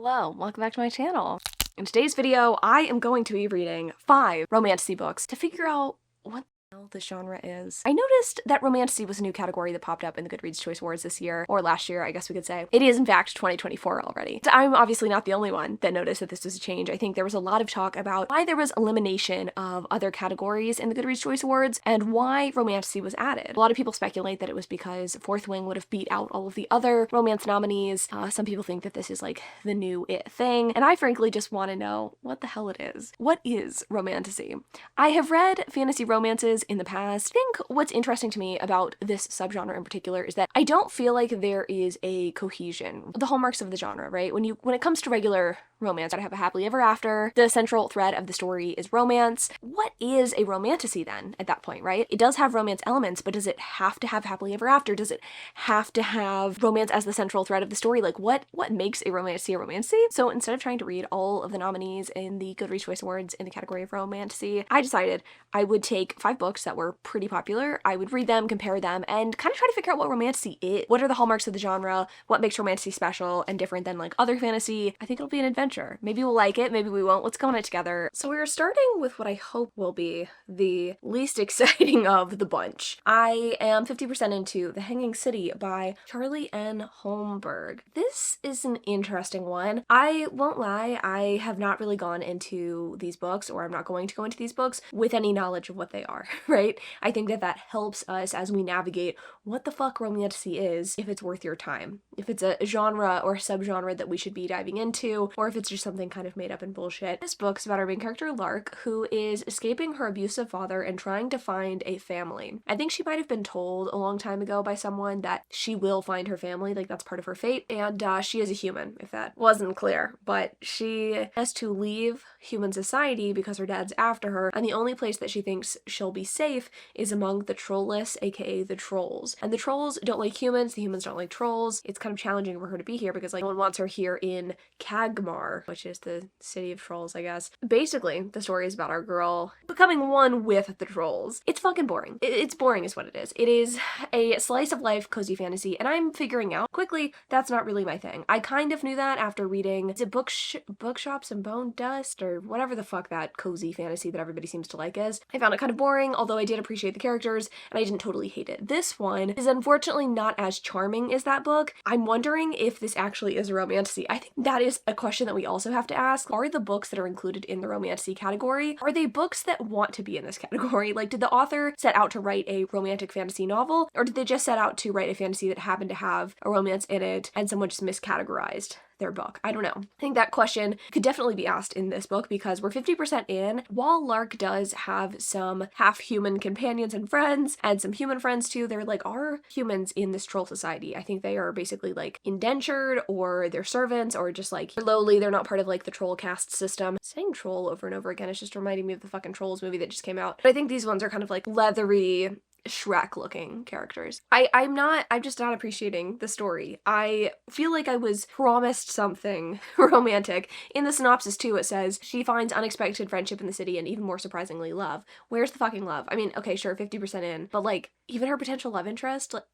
Hello, welcome back to my channel. In today's video, I am going to be reading 5 romantasy books to figure out what the hell this genre is. I noticed that romantasy was a new category that popped up in the Goodreads Choice Awards this year, or last year, I guess we could say. It is in fact 2024 already. I'm obviously not the only one that noticed that this was a change. I think there was a lot of talk about why there was elimination of other categories in the Goodreads Choice Awards and why romantasy was added. A lot of people speculate that it was because Fourth Wing would have beat out all of the other romance nominees. Some people think that this is like the new it thing, and I frankly just want to know what the hell it is. What is romantasy? I have read fantasy romances in the past. I think what's interesting to me about this subgenre in particular is that I don't feel like there is a cohesion. The hallmarks of the genre, right? When it comes to regular romance, gotta have a happily ever after. The central thread of the story is romance. What is a romantasy then at that point, right? It does have romance elements, but does it have to have happily ever after? Does it have to have romance as the central thread of the story? Like what makes a romantasy a romantasy? So instead of trying to read all of the nominees in the Goodreads Choice Awards in the category of romantasy, I decided I would take 5 books that were pretty popular. I would read them, compare them, and kind of try to figure out what romantasy is. What are the hallmarks of the genre? What makes romantasy special and different than like other fantasy? I think it'll be an adventure. Maybe we'll like it, maybe we won't. Let's go on it together. So we're starting with what I hope will be the least exciting of the bunch. I am 50% into The Hanging City by Charlie N. Holmberg. This is an interesting one. I won't lie, I have not really gone into these books, or I'm not going to go into these books with any knowledge of what they are, right? I think that helps us as we navigate what the fuck romantasy is, if it's worth your time. If it's a genre or a subgenre that we should be diving into, or if it's just something kind of made up and bullshit. This book's about our main character, Lark, who is escaping her abusive father and trying to find a family. I think she might have been told a long time ago by someone that she will find her family, like that's part of her fate, and she is a human, if that wasn't clear, but she has to leave human society because her dad's after her, and the only place that she thinks she'll be safe is among the trollless, aka the trolls. And the trolls don't like humans, the humans don't like trolls. It's kind of challenging for her to be here because like no one wants her here in Kagmar, which is the city of trolls, I guess. Basically, the story is about our girl becoming one with the trolls. It's fucking boring. It's boring is what it is. It is a slice of life cozy fantasy, and I'm figuring out quickly that's not really my thing. I kind of knew that after reading, is it Bookshops and Bone Dust, or whatever the fuck that cozy fantasy that everybody seems to like is. I found it kind of boring, although I did appreciate the characters, and I didn't totally hate it. This one is unfortunately not as charming as that book. I'm wondering if this actually is a romantasy. I think that is a question that we also have to ask. Are the books that are included in the romantasy category, are they books that want to be in this category? Like, did the author set out to write a romantic fantasy novel, or did they just set out to write a fantasy that happened to have a romance in it and someone just miscategorized their book? I don't know. I think that question could definitely be asked in this book because we're 50% in. While Lark does have some half-human companions and friends, and some human friends too, there like are humans in this troll society. I think they are basically like indentured, or they're servants, or just like lowly. They're not part of like the troll caste system. Saying troll over and over again is just reminding me of the fucking Trolls movie that just came out. But I think these ones are kind of like leathery, Shrek looking characters. I'm just not appreciating the story. I feel like I was promised something romantic. In the synopsis too, it says she finds unexpected friendship in the city and even more surprisingly love. Where's the fucking love? I mean, okay, sure, 50% in, but like even her potential love interest, like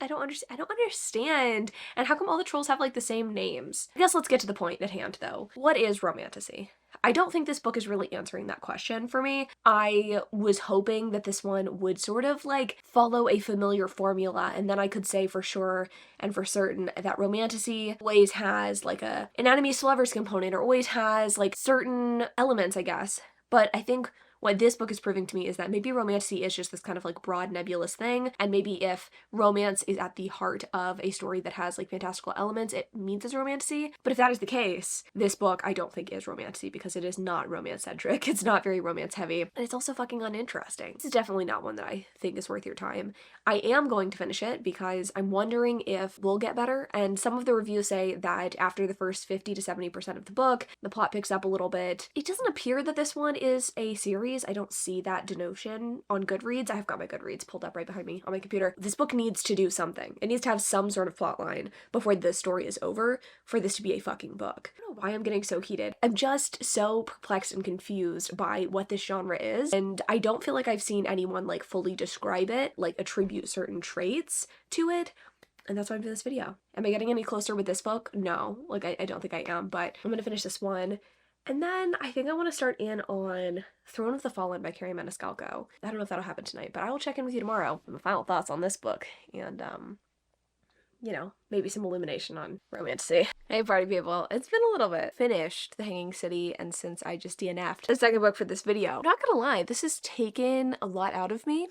I don't understand. And how come all the trolls have like the same names? I guess let's get to the point at hand though. What is romantasy? I don't think this book is really answering that question for me. I was hoping that this one would sort of like follow a familiar formula, and then I could say for sure and for certain that romantasy always has like an enemies to lovers component, or always has like certain elements, I guess. But I think what this book is proving to me is that maybe romantasy is just this kind of like broad nebulous thing, and maybe if romance is at the heart of a story that has like fantastical elements, it means it's romantasy. But if that is the case, this book I don't think is romantasy because it is not romance-centric. It's not very romance-heavy, and it's also fucking uninteresting. This is definitely not one that I think is worth your time. I am going to finish it because I'm wondering if we'll get better, and some of the reviews say that after the first 50 to 70% of the book, the plot picks up a little bit. It doesn't appear that this one is a series. I don't see that denotion on Goodreads. I have got my Goodreads pulled up right behind me on my computer. This book needs to do something. It needs to have some sort of plot line before the story is over for this to be a fucking book. I don't know why I'm getting so heated. I'm just so perplexed and confused by what this genre is, and I don't feel like I've seen anyone like fully describe it, like attribute certain traits to it. And that's why I'm doing this video. Am I getting any closer with this book? No, like I don't think I am, but I'm gonna finish this one. And then I think I want to start in on Throne of the Fallen by Carrie Maniscalco. I don't know if that'll happen tonight, but I will check in with you tomorrow for my final thoughts on this book. And, you know, maybe some illumination on romantasy. Hey party people, it's been a little bit. Finished The Hanging City, and since I just DNF'd the second book for this video, I'm not gonna lie, this has taken a lot out of me.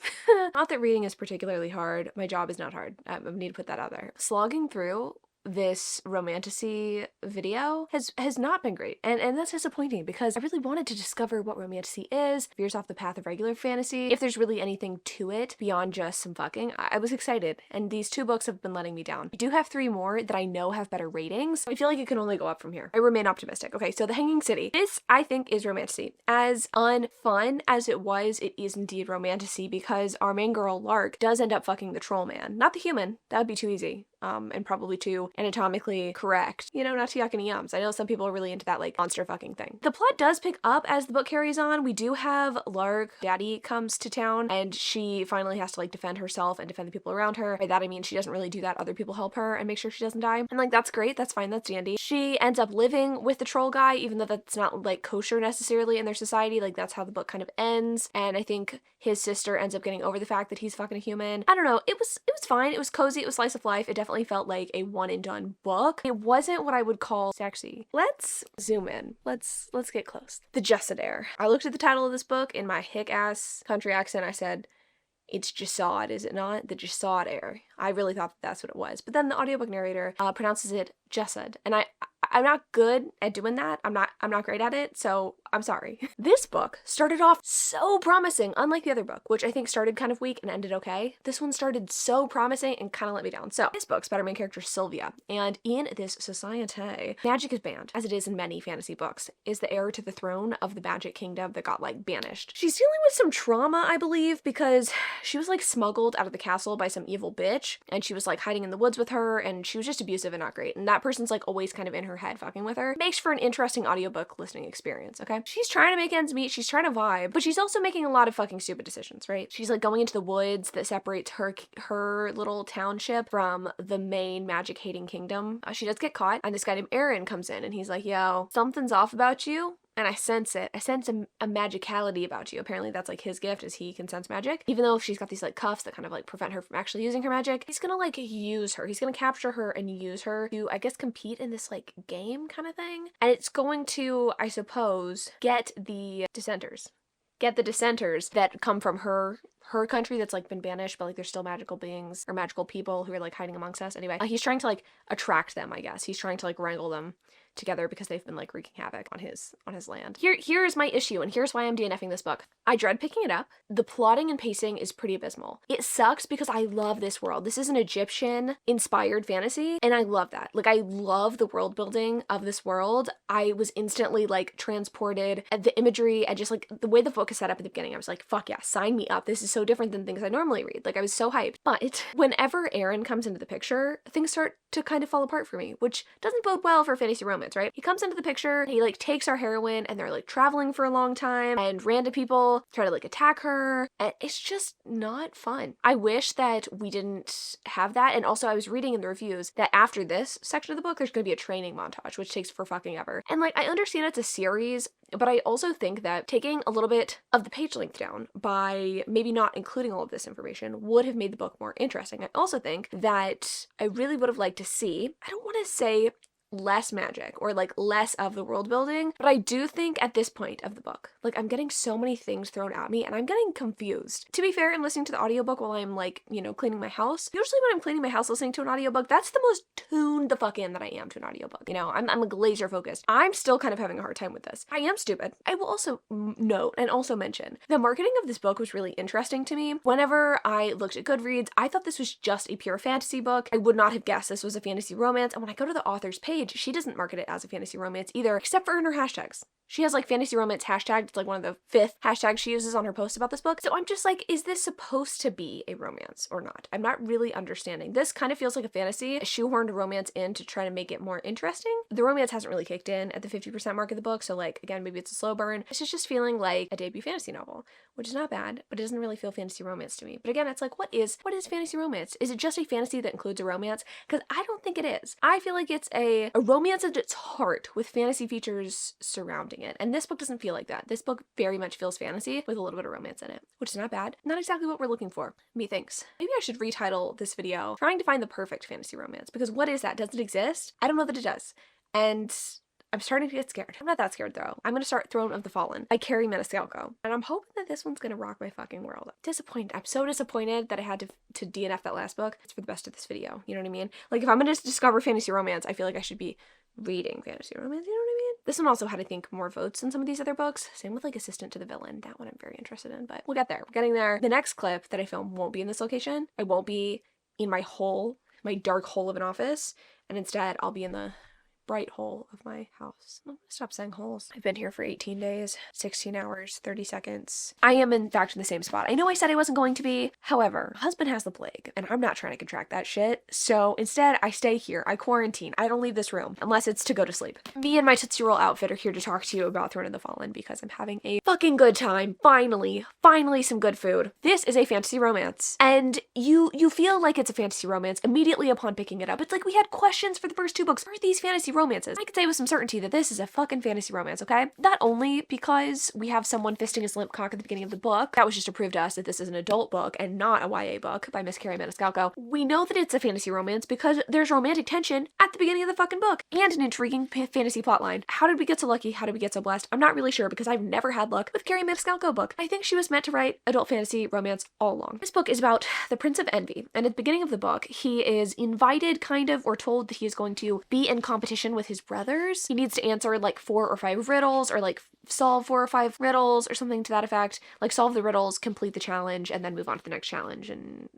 Not that reading is particularly hard. My job is not hard. I need to put that out there. Slogging through this romantasy video has not been great, and that's disappointing because I really wanted to discover what romantasy is, veers off the path of regular fantasy, if there's really anything to it beyond just some fucking. I was excited, and these 2 books have been letting me down. I do have 3 more that I know have better ratings. I feel like it can only go up from here. I remain optimistic. Okay, so The Hanging City. This, I think, is romantasy. As unfun as it was, it is indeed romantasy because our main girl, Lark, does end up fucking the troll man. Not the human. That would be too easy. And probably too anatomically correct. You know, not too yuck any yums. I know some people are really into that, like, monster fucking thing. The plot does pick up as the book carries on. We do have Lark, Daddy comes to town, and she finally has to, like, defend herself and defend the people around her. By that I mean she doesn't really do that. Other people help her and make sure she doesn't die. And, like, that's great. That's fine. That's dandy. She ends up living with the troll guy, even though that's not, like, kosher necessarily in their society. Like, that's how the book kind of ends. And I think his sister ends up getting over the fact that he's fucking a human. I don't know. It was fine. It was cozy. It was slice of life. It definitely felt like a one and done book. It wasn't what I would call sexy. Let's zoom in. Let's get close. The Jasad Heir. I looked at the title of this book in my hick ass country accent. I said, it's Jasad, is it not? The Jasad Heir. I really thought that's what it was. But then the audiobook narrator pronounces it Jasad. And I'm not good at doing that. I'm not great at it, so I'm sorry. This book started off so promising, unlike the other book, which I think started kind of weak and ended okay. This one started so promising and kind of let me down. So this book's about our main character, Sylvia, and in this society, magic is banned, as it is in many fantasy books, is the heir to the throne of the magic kingdom that got, like, banished. She's dealing with some trauma, I believe, because she was, like, smuggled out of the castle by some evil bitch, and she was, like, hiding in the woods with her, and she was just abusive and not great, and that person's, like, always kind of in her head fucking with her. Makes for an interesting audiobook listening experience, okay? She's trying to make ends meet, she's trying to vibe, but she's also making a lot of fucking stupid decisions, right? She's, like, going into the woods that separates her little township from the main magic-hating kingdom. She does get caught, and this guy named Aaron comes in, and he's like, yo, something's off about you. And I sense it. I sense a magicality about you. Apparently that's, like, his gift, is he can sense magic. Even though she's got these, like, cuffs that kind of, like, prevent her from actually using her magic, he's gonna, like, use her. He's gonna capture her and use her to, I guess, compete in this, like, game kind of thing. And it's going to, I suppose, get the dissenters. Get the dissenters that come from her country that's, like, been banished, but, like, there's still magical beings or magical people who are, like, hiding amongst us. Anyway, he's trying to, like, attract them, I guess. He's trying to, like, wrangle them together because they've been, like, wreaking havoc on his land. Here's my issue, and here's why I'm DNFing this book. I dread picking it up. The plotting and pacing is pretty abysmal. It sucks because I love this world. This is an Egyptian-inspired fantasy, and I love that. Like, I love the world building of this world. I was instantly, like, transported at the imagery and just, like, the way the book is set up at the beginning. I was like, fuck yeah, sign me up. This is so different than things I normally read. Like, I was so hyped. But whenever Aaron comes into the picture, things start to kind of fall apart for me, which doesn't bode well for fantasy romance, right? He comes into the picture, he, like, takes our heroine, and they're, like, traveling for a long time, and random people try to, like, attack her, and it's just not fun. I wish that we didn't have that, and also I was reading in the reviews that after this section of the book, there's gonna be a training montage, which takes for fucking ever. And, like, I understand it's a series, but I also think that taking a little bit of the page length down by maybe not including all of this information would have made the book more interesting. I also think that I really would have liked to see, I don't want to say less magic or, like, less of the world building, but I do think at this point of the book, like, I'm getting so many things thrown at me and I'm getting confused. To be fair, I'm listening to the audiobook while I'm, like, you know, cleaning my house. Usually when I'm cleaning my house listening to an audiobook, that's the most tuned the fuck in that I am to an audiobook. You know, I'm like laser focused. I'm still kind of having a hard time with this. I am stupid. I will also note and also mention the marketing of this book was really interesting to me. Whenever I looked at Goodreads, I thought this was just a pure fantasy book. I would not have guessed this was a fantasy romance. And when I go to the author's page, she doesn't market it as a fantasy romance either, except for in her hashtags. She has like fantasy romance hashtagged. It's like one of the 5th hashtags she uses on her post about this book. So I'm just like, is this supposed to be a romance or not? I'm not really understanding. This kind of feels like a fantasy. I shoehorned a romance in to try to make it more interesting. The romance hasn't really kicked in at the 50% mark of the book. So like, again, maybe it's a slow burn. This is just feeling like a debut fantasy novel, which is not bad, but it doesn't really feel fantasy romance to me. But again, it's like, what is fantasy romance? Is it just a fantasy that includes a romance? Because I don't think it is. I feel like it's a romance at its heart with fantasy features surrounding it. And this book doesn't feel like that. This book very much feels fantasy with a little bit of romance in it, which is not bad. Not exactly what we're looking for, methinks. Maybe I should retitle this video, Trying to Find the Perfect Fantasy Romance, because what is that? Does it exist? I don't know that it does. And I'm starting to get scared. I'm not that scared though. I'm gonna start Throne of the Fallen by Carrie Maniscalco. And I'm hoping that this one's gonna rock my fucking world. Disappointed. I'm so disappointed that I had to DNF that last book. It's for the best of this video. You know what I mean? Like if I'm gonna discover fantasy romance, I feel like I should be reading fantasy romance. You know what I mean? This one also had, I think, more votes than some of these other books. Same with like Assistant to the Villain. That one I'm very interested in, but we'll get there. We're getting there. The next clip that I film won't be in this location. I won't be in my dark hole of an office. And instead I'll be in the bright hole of my house. I'm gonna stop saying holes. I've been here for 18 days, 16 hours, 30 seconds. I am in fact in the same spot. I know I said I wasn't going to be. However, my husband has the plague and I'm not trying to contract that shit. So instead I stay here. I quarantine. I don't leave this room unless it's to go to sleep. Me and my Tootsie Roll outfit are here to talk to you about Throne of the Fallen because I'm having a fucking good time. Finally some good food. This is a fantasy romance. And you feel like it's a fantasy romance immediately upon picking it up. It's like we had questions for the first 2 books. Are these fantasy romances? I could say with some certainty that this is a fucking fantasy romance, okay? Not only because we have someone fisting his limp cock at the beginning of the book, that was just to prove to us that this is an adult book and not a YA book by Miss Carrie Maniscalco. We know that it's a fantasy romance because there's romantic tension at the beginning of the fucking book and an intriguing fantasy plotline. How did we get so lucky? How did we get so blessed? I'm not really sure because I've never had luck with Carrie Maniscalco book. I think she was meant to write adult fantasy romance all along. This book is about the Prince of Envy, and at the beginning of the book, he is invited kind of or told that he is going to be in competition with his brothers. He needs to answer like 4 or 5 riddles or like solve 4 or 5 riddles or something to that effect. Like solve the riddles, complete the challenge, and then move on to the next challenge. And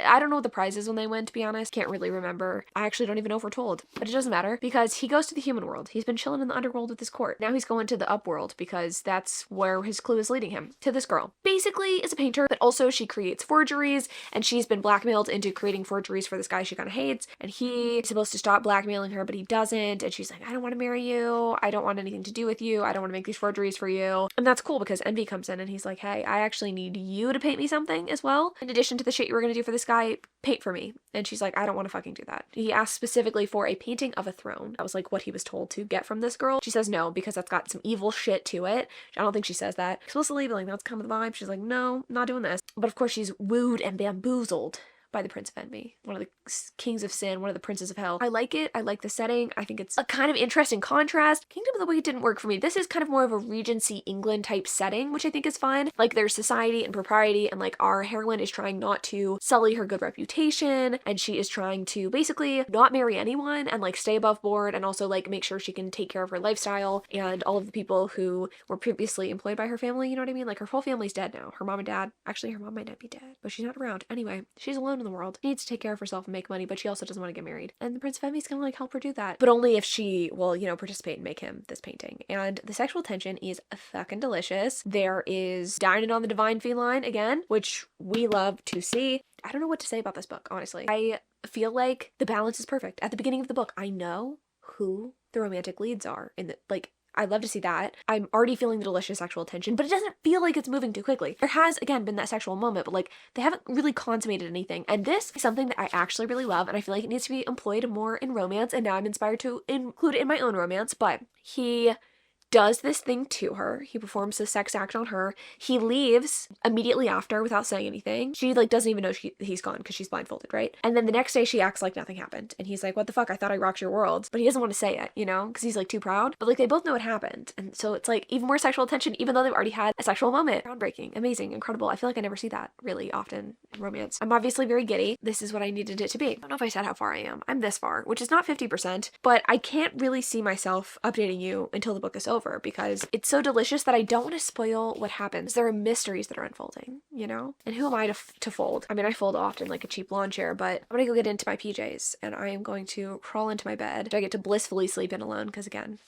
I don't know what the prize is when they win, to be honest. Can't really remember. I actually don't even know if we're told. But it doesn't matter because he goes to the human world. He's been chilling in the underworld with his court. Now he's going to the upworld because that's where his clue is leading him. To this girl. Basically is a painter, but also she creates forgeries and she's been blackmailed into creating forgeries for this guy she kind of hates. And he's supposed to stop blackmailing her, but he doesn't. And she's like, I don't want to marry you. I don't want anything to do with you. I don't want to make these forgeries for you. And that's cool because Envy comes in and he's like, hey, I actually need you to paint me something as well. In addition to the shit you were going to do for this guy, paint for me. And she's like, I don't want to fucking do that. He asked specifically for a painting of a throne. That was like what he was told to get from this girl. She says no because that's got some evil shit to it. I don't think she says that explicitly, but like that's kind of the vibe. She's like, no, not doing this. But of course she's wooed and bamboozled by the Prince of Envy, one of the kings of sin, one of the princes of hell. I like it. I like the setting. I think it's a kind of interesting contrast. Kingdom of the Wicked didn't work for me. This is kind of more of a Regency England type setting, which I think is fun. Like there's society and propriety, and like our heroine is trying not to sully her good reputation, and she is trying to basically not marry anyone and like stay above board and also like make sure she can take care of her lifestyle and all of the people who were previously employed by her family, you know what I mean? Like her whole family's dead now. Her mom and dad, actually her mom might not be dead, but she's not around. Anyway, she's alone in the world. She needs to take care of herself and make money, but she also doesn't want to get married. And the Prince of Envy's gonna like help her do that. But only if she will, you know, participate and make him this painting. And the sexual tension is fucking delicious. There is dining on the divine feline again, which we love to see. I don't know what to say about this book, honestly. I feel like the balance is perfect. At the beginning of the book, I know who the romantic leads are in the, like, I love to see that. I'm already feeling the delicious sexual tension, but it doesn't feel like it's moving too quickly. There has, again, been that sexual moment, but like they haven't really consummated anything. And this is something that I actually really love, and I feel like it needs to be employed more in romance, and now I'm inspired to include it in my own romance. But he does this thing to her. He performs the sex act on her. He leaves immediately after without saying anything. She like doesn't even know he's gone because she's blindfolded, right? And then the next day she acts like nothing happened. And he's like, what the fuck? I thought I rocked your world. But he doesn't want to say it, you know, because he's like too proud. But like they both know what happened. And so it's like even more sexual tension, even though they've already had a sexual moment. Groundbreaking, amazing, incredible. I feel like I never see that really often in romance. I'm obviously very giddy. This is what I needed it to be. I don't know if I said how far I am. I'm this far, which is not 50%, but I can't really see myself updating you until the book is over because it's so delicious that I don't want to spoil what happens. There are mysteries that are unfolding, you know? And who am I to fold? I mean, I fold often like a cheap lawn chair, but I'm gonna go get into my PJs and I am going to crawl into my bed. I get to blissfully sleep in alone because again,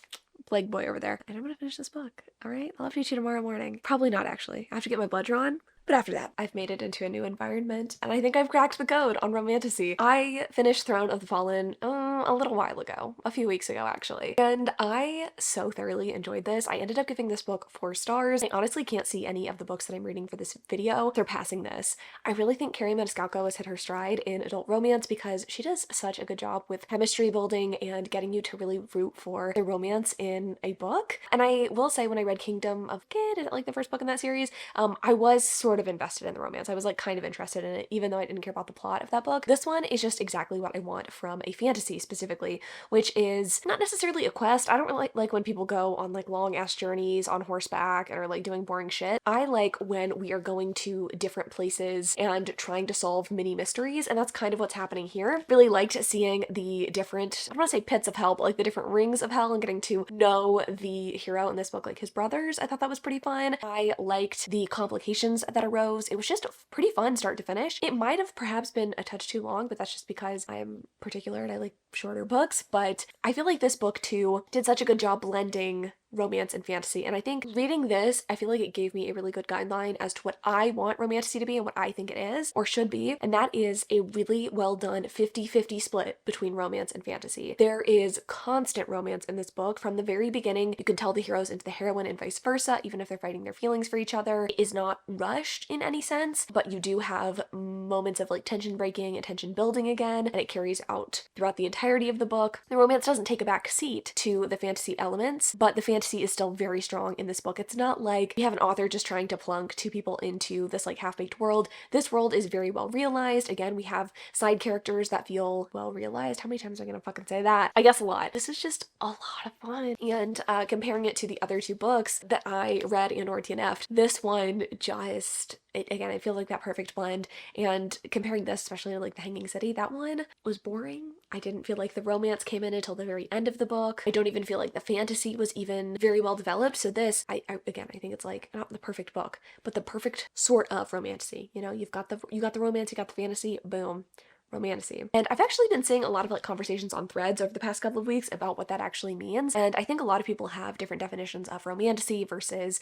plague boy over there. And I'm gonna finish this book, all right? I'll have to meet you tomorrow morning. Probably not, actually. I have to get my blood drawn. But after that, I've made it into a new environment, and I think I've cracked the code on romantasy. I finished Throne of the Fallen a little while ago, a few weeks ago actually, and I so thoroughly enjoyed this. I ended up giving this book 4 stars. I honestly can't see any of the books that I'm reading for this video surpassing this. I really think Carrie Maniscalco has hit her stride in adult romance because she does such a good job with chemistry building and getting you to really root for the romance in a book. And I will say, when I read Kingdom of Kid, is it like the first book in that series, I was sort of invested in the romance. I was like kind of interested in it, even though I didn't care about the plot of that book. This one is just exactly what I want from a fantasy specifically, which is not necessarily a quest. I don't really like when people go on like long ass journeys on horseback and are like doing boring shit. I like when we are going to different places and trying to solve mini mysteries, and that's kind of what's happening here. Really liked seeing the different, I don't want to say pits of hell, but like the different rings of hell, and getting to know the hero in this book, like his brothers. I thought that was pretty fun. I liked the complications that arose. It was just pretty fun start to finish. It might have perhaps been a touch too long, but that's just because I am particular and I like shorter books. But I feel like this book too did such a good job blending romance and fantasy, and I think reading this, I feel like it gave me a really good guideline as to what I want romantasy to be and what I think it is or should be, and that is a really well done 50-50 split between romance and fantasy. There is constant romance in this book from the very beginning. You can tell the heroes into the heroine and vice versa, even if they're fighting their feelings for each other. It is not rushed in any sense, but you do have moments of like tension breaking and tension building again, and it carries out throughout the entirety of the book. The romance doesn't take a back seat to the fantasy elements, but the fantasy is still very strong in this book. It's not like you have an author just trying to plunk two people into this like half-baked world. This world is very well realized. Again, we have side characters that feel well realized. How many times am I gonna fucking say that? I guess a lot. This is just a lot of fun. And comparing it to the other 2 books that I read and or TNF'd, this one just, again, I feel like that perfect blend. And comparing this, especially to like The Hanging City, that one was boring. I didn't feel like the romance came in until the very end of the book. I don't even feel like the fantasy was even very well developed. So this, again, I think it's like not the perfect book, but the perfect sort of romantasy. You know, you got the romance, you got the fantasy, boom. Romantasy. And I've actually been seeing a lot of like conversations on threads over the past couple of weeks about what that actually means, and I think a lot of people have different definitions of romantasy versus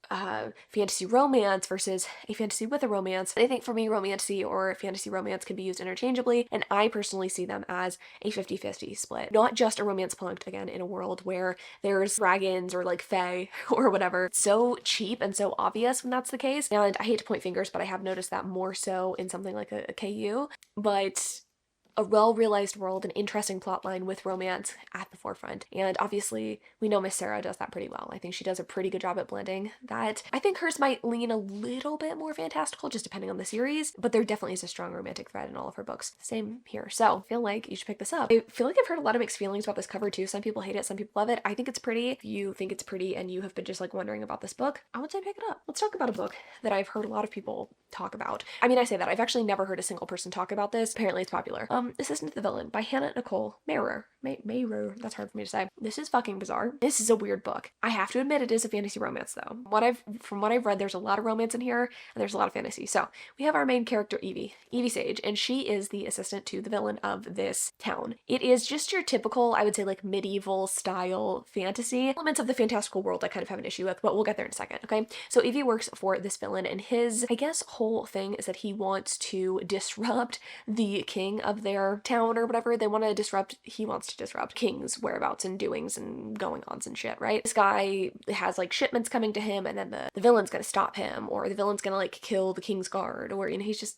fantasy romance versus a fantasy with a romance. And I think for me, romantasy or fantasy romance can be used interchangeably, and I personally see them as a 50-50 split. Not just a romance plunked, again, in a world where there's dragons or like fae or whatever. It's so cheap and so obvious when that's the case, and I hate to point fingers, but I have noticed that more so in something like a KU, but a well-realized world, an interesting plotline with romance at the forefront. And obviously, we know Miss Sarah does that pretty well. I think she does a pretty good job at blending that. I think hers might lean a little bit more fantastical, just depending on the series, but there definitely is a strong romantic thread in all of her books. Same here. So I feel like you should pick this up. I feel like I've heard a lot of mixed feelings about this cover too. Some people hate it, some people love it. I think it's pretty. If you think it's pretty and you have been just like wondering about this book, I would say pick it up. Let's talk about a book that I've heard a lot of people talk about. I mean, I say that. I've actually never heard a single person talk about this. Apparently it's popular. Assistant to the Villain by Hannah Nicole Mehrer. Mehrer, that's hard for me to say. This is fucking bizarre. This is a weird book. I have to admit it is a fantasy romance though. From what I've read, there's a lot of romance in here and there's a lot of fantasy. So we have our main character Evie Sage, and she is the assistant to the villain of this town. It is just your typical, I would say, like medieval style fantasy. Elements of the fantastical world I kind of have an issue with, but we'll get there in a second, okay? So Evie works for this villain, and his, I guess, whole thing is that he wants to disrupt the king of their town or whatever. He wants to disrupt king's whereabouts and doings and going-ons and shit, right? This guy has like shipments coming to him, and then the villain's gonna stop him, or the villain's gonna like kill the king's guard, or, you know, he's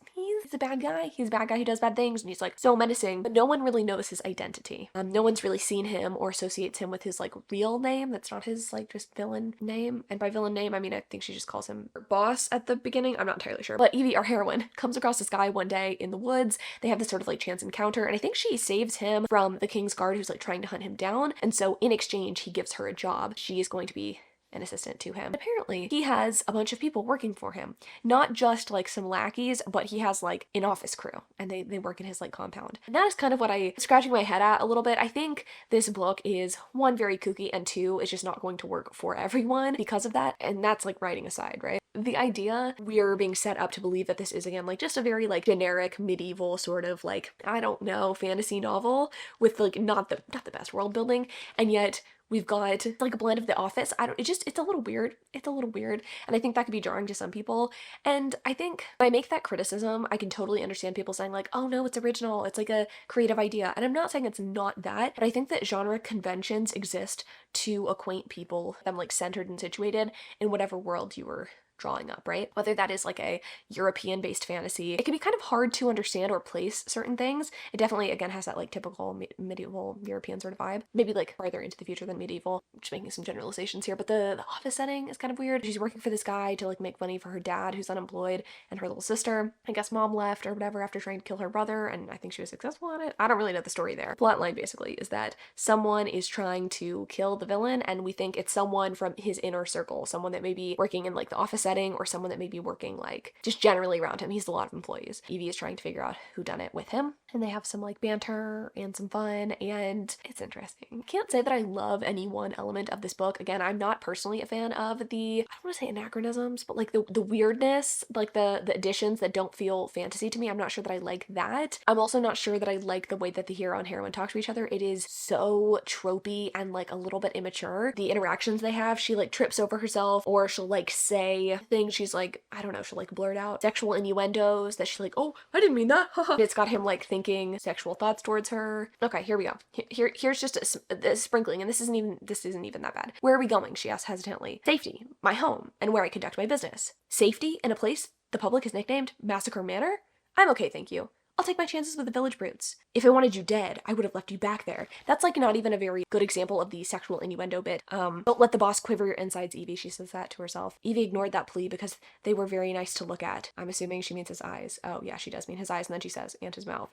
a bad guy. He's a bad guy who does bad things, and he's like so menacing, but no one really knows his identity. No one's really seen him or associates him with his like real name. That's not his like just villain name. And by villain name, I mean, I think she just calls him her boss at the beginning. I'm not entirely sure. But Evie, our heroine, comes across this guy one day in the woods. They have this sort of like chance encounter, and I think she saves him from the king's guard who's like trying to hunt him down. And so in exchange, he gives her a job. She is going to be an assistant to him. Apparently, he has a bunch of people working for him. Not just like some lackeys, but he has like an office crew, and they work in his like compound. And that is kind of what I scratching my head at a little bit. I think this book is, one, very kooky, and two, it's just not going to work for everyone because of that. And that's like writing aside, right? The idea we're being set up to believe that this is, again, like just a very like generic medieval sort of like, I don't know, fantasy novel with like not the best world building, and yet We've got like a blend of The Office. It's a little weird. It's a little weird. And I think that could be jarring to some people. And I think when I make that criticism, I can totally understand people saying like, oh no, it's original. It's like a creative idea. And I'm not saying it's not that, but I think that genre conventions exist to acquaint people, them like centered and situated in whatever world you were drawing up, right? Whether that is like a European-based fantasy, it can be kind of hard to understand or place certain things. It definitely, again, has that like typical medieval European sort of vibe. Maybe like farther into the future than medieval. I'm just making some generalizations here, but the office setting is kind of weird. She's working for this guy to like make money for her dad who's unemployed and her little sister. I guess mom left or whatever after trying to kill her brother, and I think she was successful at it. I don't really know the story there. Plotline basically is that someone is trying to kill the villain, and we think it's someone from his inner circle, someone that may be working in like the office setting or someone that may be working like just generally around him. He has a lot of employees. Evie is trying to figure out who done it with him, and they have some like banter and some fun, and it's interesting. Can't say that I love any one element of this book. Again, I'm not personally a fan of I don't want to say anachronisms, but like the weirdness, like the additions that don't feel fantasy to me. I'm not sure that I like that. I'm also not sure that I like the way that the hero and heroine talk to each other. It is so tropey and like a little bit immature. The interactions they have, she like trips over herself, or she'll like say things, she's like, I don't know, she'll like blurt out sexual innuendos that she's like, oh, I didn't mean that. It's got him like thinking sexual thoughts towards her. Okay, here we go. Here's just a sprinkling, and this isn't even that bad. Where are we going? She asks hesitantly. Safety, my home, and where I conduct my business. Safety in a place the public has nicknamed Massacre Manor? I'm okay, thank you. I'll take my chances with the village brutes. If I wanted you dead, I would have left you back there. That's like not even a very good example of the sexual innuendo bit. Don't let the boss quiver your insides, Evie. She says that to herself. Evie ignored that plea because they were very nice to look at. I'm assuming she means his eyes. Oh yeah, she does mean his eyes, and then she says, and his mouth.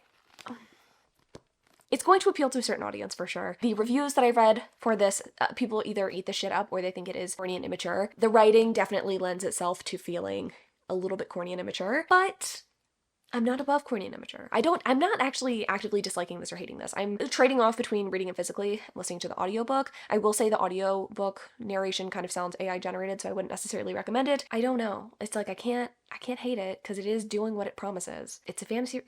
It's going to appeal to a certain audience for sure. The reviews that I read for this, people either eat the shit up or they think it is corny and immature. The writing definitely lends itself to feeling a little bit corny and immature, but I'm not above corny and immature. I'm not actually actively disliking this or hating this. I'm trading off between reading it physically and listening to the audiobook. I will say the audiobook narration kind of sounds AI generated, so I wouldn't necessarily recommend it. I don't know. It's like I can't hate it because it is doing what it promises. It's a fantasy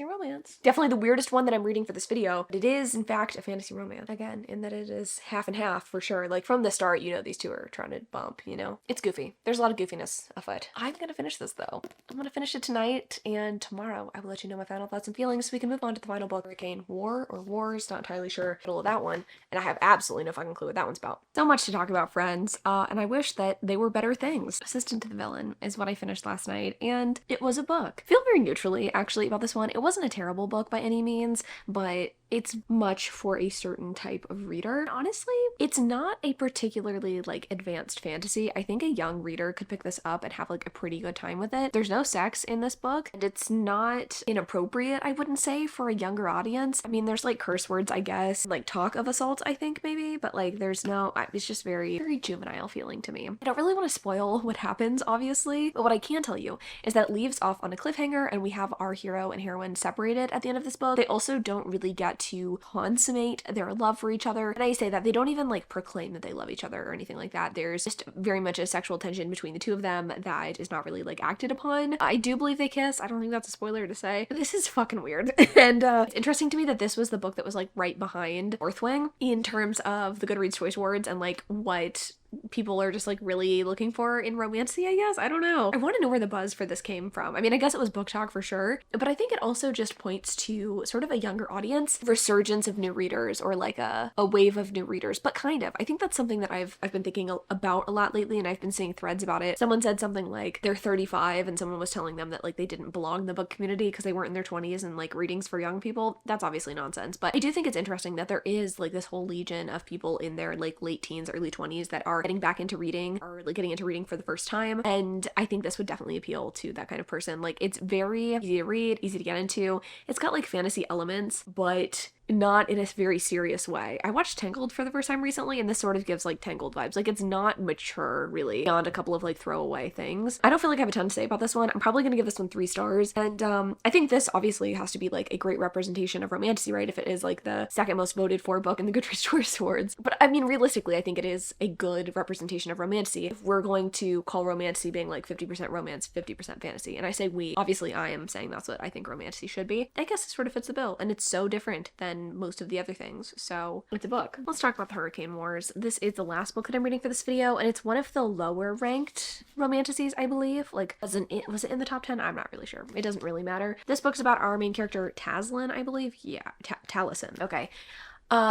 romance. Definitely the weirdest one that I'm reading for this video, but it is in fact a fantasy romance. Again, in that it is half and half for sure. Like from the start, you know, these two are trying to bump, you know? It's goofy. There's a lot of goofiness afoot. I'm gonna finish this though. I'm gonna finish it tonight, and tomorrow I will let you know my final thoughts and feelings so we can move on to the final book, Hurricane War or Wars, not entirely sure the title of that one, and I have absolutely no fucking clue what that one's about. So much to talk about, friends, and I wish that they were better things. Assistant to the Villain is what I finished last night, and it was a book. I feel very neutrally actually about this one. It wasn't a terrible book by any means, but it's much for a certain type of reader. Honestly, it's not a particularly like advanced fantasy. I think a young reader could pick this up and have like a pretty good time with it. There's no sex in this book, and it's not inappropriate, I wouldn't say, for a younger audience. I mean, there's like curse words, I guess, like talk of assault, I think maybe, but like there's no, it's just very, very juvenile feeling to me. I don't really want to spoil what happens, obviously, but what I can tell you is that it leaves off on a cliffhanger, and we have our hero and heroine separated at the end of this book. They also don't really get to consummate their love for each other, and I say that they don't even like proclaim that they love each other or anything like that. There's just very much a sexual tension between the two of them that is not really like acted upon. I do believe they kiss. I don't think that's a spoiler to say. This is fucking weird. And it's interesting to me that this was the book that was like right behind Northwing in terms of the Goodreads Choice Awards and like what people are just like really looking for in romantasy, I guess. I don't know. I want to know where the buzz for this came from. I mean, I guess it was book talk for sure, but I think it also just points to sort of a younger audience, resurgence of new readers, or like a wave of new readers, but kind of. I think that's something that I've been thinking about a lot lately, and I've been seeing threads about it. Someone said something like they're 35 and someone was telling them that like they didn't belong in the book community because they weren't in their 20s and like readings for young people. That's obviously nonsense, but I do think it's interesting that there is like this whole legion of people in their like late teens, early 20s that are getting back into reading, or like getting into reading for the first time, and I think this would definitely appeal to that kind of person. Like, it's very easy to read, easy to get into. It's got like fantasy elements, but not in a very serious way. I watched Tangled for the first time recently, and this sort of gives like Tangled vibes. Like, it's not mature really beyond a couple of like throwaway things. I don't feel like I have a ton to say about this one. I'm probably gonna give this one 3 stars, and I think this obviously has to be like a great representation of romantasy, right? If it is like the second most voted for book in the Goodreads Choice Awards. But I mean, realistically, I think it is a good representation of romantasy. If we're going to call romantasy being like 50% romance, 50% fantasy, and I say we, obviously I am saying that's what I think romantasy should be, I guess it sort of fits the bill, and it's so different than than most of the other things. So it's a book. Let's talk about the Hurricane Wars. This is the last book that I'm reading for this video, and it's one of the lower ranked romantasies, I believe. Like, was it in the top 10? I'm not really sure. It doesn't really matter. This book's about our main character, Taslin, I believe. Yeah, Taliesin. Okay.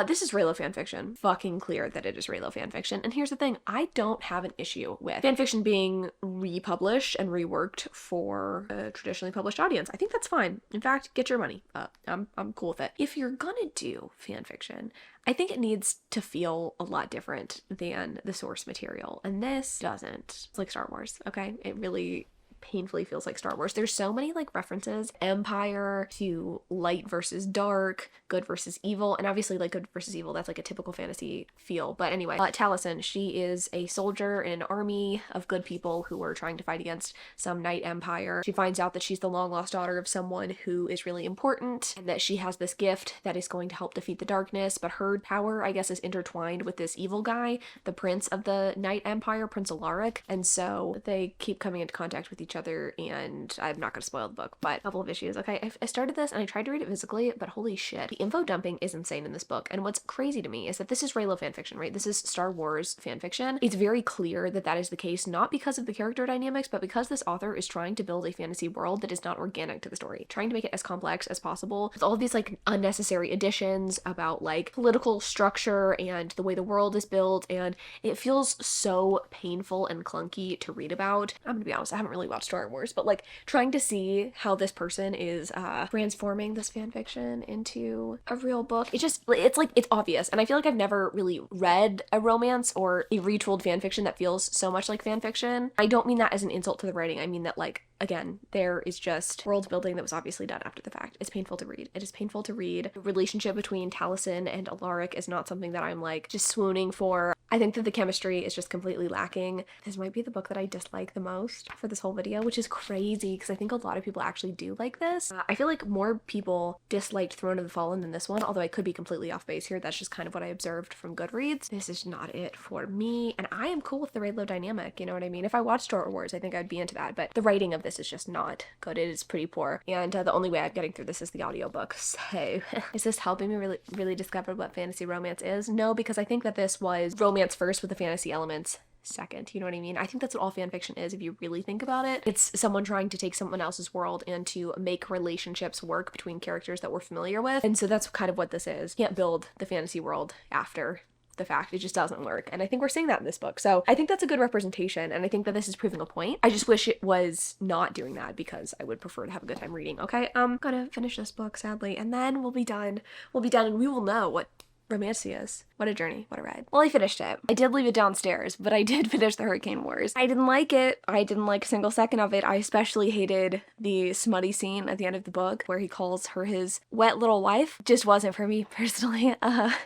This is Reylo fanfiction. Fucking clear that it is Reylo fanfiction. And here's the thing, I don't have an issue with fanfiction being republished and reworked for a traditionally published audience. I think that's fine. In fact, get your money. I'm cool with it. If you're gonna do fanfiction, I think it needs to feel a lot different than the source material. And this doesn't. It's like Star Wars, okay? It really painfully feels like Star Wars. There's so many like references, Empire to light versus dark, good versus evil, and obviously like good versus evil, that's like a typical fantasy feel. But anyway, Taliesin, she is a soldier in an army of good people who are trying to fight against some night empire. She finds out that she's the long lost daughter of someone who is really important and that she has this gift that is going to help defeat the darkness, but her power, I guess, is intertwined with this evil guy, the prince of the night empire, Prince Alaric, and so they keep coming into contact with each other, and I'm not going to spoil the book, but a couple of issues. Okay, I started this and I tried to read it physically, but holy shit, the info dumping is insane in this book. And what's crazy to me is that this is Reylo fanfiction, right? This is Star Wars fanfiction. It's very clear that that is the case, not because of the character dynamics, but because this author is trying to build a fantasy world that is not organic to the story, trying to make it as complex as possible with all of these like unnecessary additions about like political structure and the way the world is built, and it feels so painful and clunky to read about. I'm gonna be honest, I haven't really watched Star Wars, but like trying to see how this person is transforming this fanfiction into a real book, it's like, it's obvious. And I feel like I've never really read a romance or a retooled fanfiction that feels so much like fanfiction. I don't mean that as an insult to the writing. I mean that, like, again, there is just world building that was obviously done after the fact. It's painful to read. It is painful to read. The relationship between Taliesin and Alaric is not something that I'm like just swooning for. I think that the chemistry is just completely lacking. This might be the book that I dislike the most for this whole video, which is crazy because I think a lot of people actually do like this. I feel like more people disliked Throne of the Fallen than this one, although I could be completely off base here. That's just kind of what I observed from Goodreads. This is not it for me, and I am cool with the Reylo dynamic, you know what I mean? If I watched Star Wars, I think I'd be into that, but the writing of this is just not good. It is pretty poor, and the only way I'm getting through this is the audiobook. So is this helping me really discover what fantasy romance is? No, because I think that this was romance first with the fantasy elements second, you know what I mean? I think that's what all fanfiction is if you really think about it. It's someone trying to take someone else's world and to make relationships work between characters that we're familiar with, and so that's kind of what this is. You can't build the fantasy world after the fact. It just doesn't work, and I think we're seeing that in this book. So I think that's a good representation, and I think that this is proving a point. I just wish it was not doing that because I would prefer to have a good time reading. Okay, I'm gonna finish this book sadly, and then we'll be done, and we will know what romantasy is. What a journey, what a ride. Well, I finished it. I did leave it downstairs, but I did finish the Hurricane Wars. I didn't like it. I didn't like a single second of it. I especially hated the smutty scene at the end of the book where he calls her his wet little wife. Just wasn't for me personally.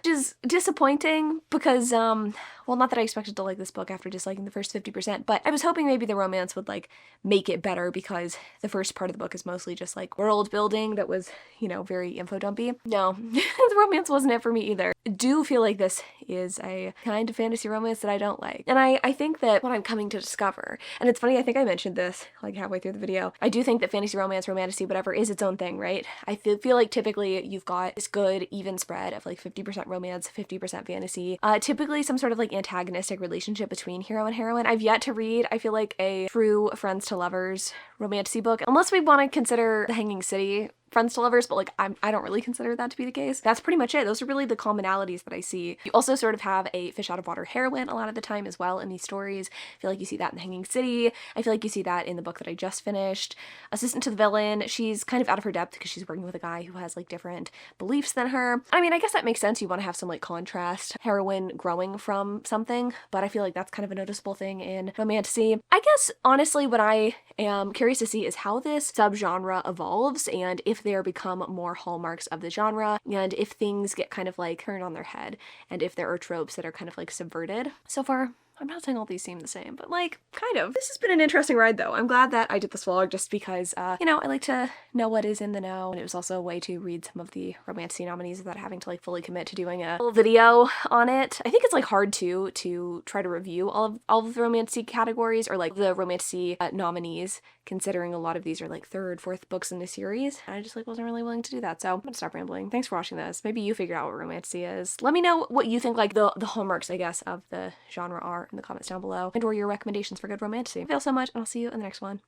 Just disappointing because, well, not that I expected to like this book after disliking the first 50%, but I was hoping maybe the romance would like make it better because the first part of the book is mostly just like world building that was, you know, very info dumpy. No, the romance wasn't it for me either. I do feel like this is a kind of fantasy romance that I don't like. And I think that what I'm coming to discover, and it's funny, I think I mentioned this like halfway through the video, I do think that fantasy romance, romantasy, whatever, is its own thing, right? I feel like typically you've got this good even spread of like 50% romance, 50% fantasy, typically some sort of like antagonistic relationship between hero and heroine. I've yet to read, I feel like, a true friends to lovers romantasy book, unless we want to consider The Hanging City friends to lovers, but like I don't really consider that to be the case. That's pretty much it. Those are really the commonalities that I see. You also sort of have a fish out of water heroine a lot of the time as well in these stories. I feel like you see that in The Hanging City. I feel like you see that in the book that I just finished. Assistant to the villain, she's kind of out of her depth because she's working with a guy who has like different beliefs than her. I mean, I guess that makes sense. You want to have some like contrast, heroine growing from something, but I feel like that's kind of a noticeable thing in romantasy. I guess honestly what I am curious to see is how this subgenre evolves and if there become more hallmarks of the genre and if things get kind of like turned on their head and if there are tropes that are kind of like subverted. So far, I'm not saying all these seem the same, but like, kind of. This has been an interesting ride though. I'm glad that I did this vlog just because, you know, I like to know what is in the know, and it was also a way to read some of the romantasy nominees without having to like fully commit to doing a full video on it. I think it's like hard to try to review all of the romantasy categories or like the romantasy nominees, considering a lot of these are like third, fourth books in the series. And I just like wasn't really willing to do that. So I'm gonna stop rambling. Thanks for watching this. Maybe you figured out what romantasy is. Let me know what you think like the hallmarks, I guess, of the genre are in the comments down below, and or your recommendations for good romantasy. Thank you all so much, and I'll see you in the next one.